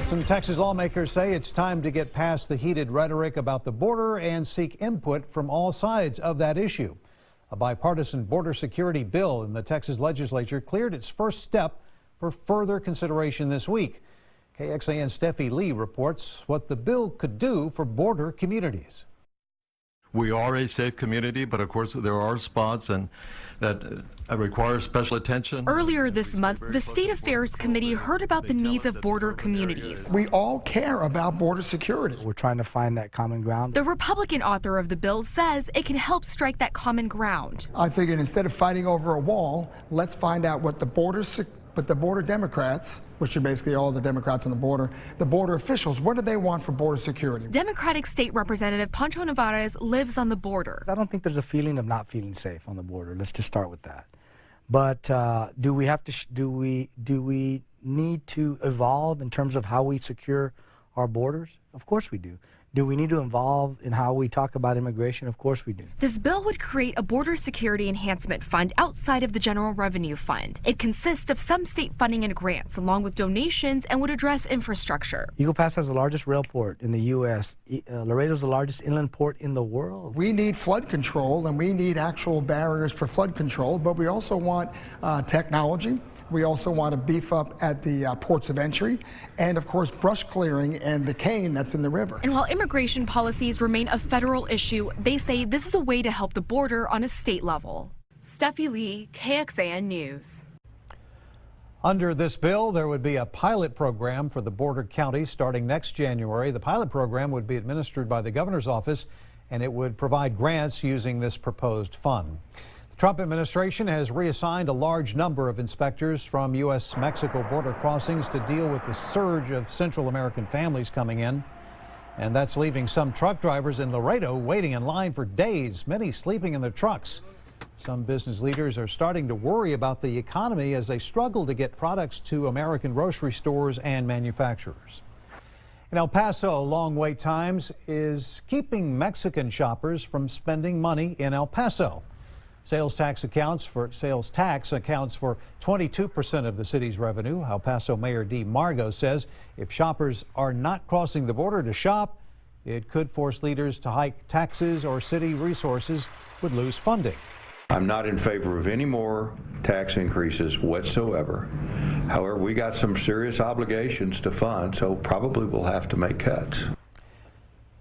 Some Texas lawmakers say it's time to get past the heated rhetoric about the border and seek input from all sides of that issue. A bipartisan border security bill in the Texas legislature cleared its first step for further consideration this week. KXAN Steffi Lee reports what the bill could do for border communities. We are a safe community, but of course there are spots and that require special attention. Earlier this month, the State Affairs Committee heard about the needs of border communities. We all care about border security. We're trying to find that common ground. The Republican author of the bill says it can help strike that common ground. I figured instead of fighting over a wall, let's find out what the border Democrats, which are basically all the Democrats on the border officials, what do they want for border security? Democratic State Representative Pancho Navarez lives on the border. I don't think there's a feeling of not feeling safe on the border. Let's just start with that. But do we need to evolve in terms of how we secure our borders? Of course we do. Do we need to evolve in how we talk about immigration? Of course we do. This bill would create a border security enhancement fund outside of the general revenue fund. It consists of some state funding and grants, along with donations, and would address infrastructure. Eagle Pass has the largest rail port in the U.S. Laredo is the largest inland port in the world. We need flood control, and we need actual barriers for flood control, but we also want technology. We also want to beef up at the ports of entry, and of course brush clearing and the cane that's in the river. And while immigration policies remain a federal issue, they say this is a way to help the border on a state level. Steffi Lee, KXAN News. Under this bill, there would be a pilot program for the border counties starting next January. The pilot program would be administered by the governor's office, and it would provide grants using this proposed fund. The Trump administration has reassigned a large number of inspectors from U.S.-Mexico border crossings to deal with the surge of Central American families coming in. And that's leaving some truck drivers in Laredo waiting in line for days, many sleeping in their trucks. Some business leaders are starting to worry about the economy as they struggle to get products to American grocery stores and manufacturers. In El Paso, long wait times is keeping Mexican shoppers from spending money in El Paso. Sales tax accounts for 22% of the city's revenue. El Paso Mayor Dee Margo says if shoppers are not crossing the border to shop, it could force leaders to hike taxes or city resources would lose funding. I'm not in favor of any more tax increases whatsoever. However, we got some serious obligations to fund, so probably we'll have to make cuts.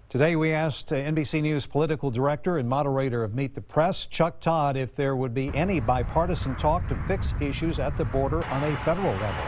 Today we asked NBC News political director and moderator of Meet the Press, Chuck Todd, if there would be any bipartisan talk to fix issues at the border on a federal level.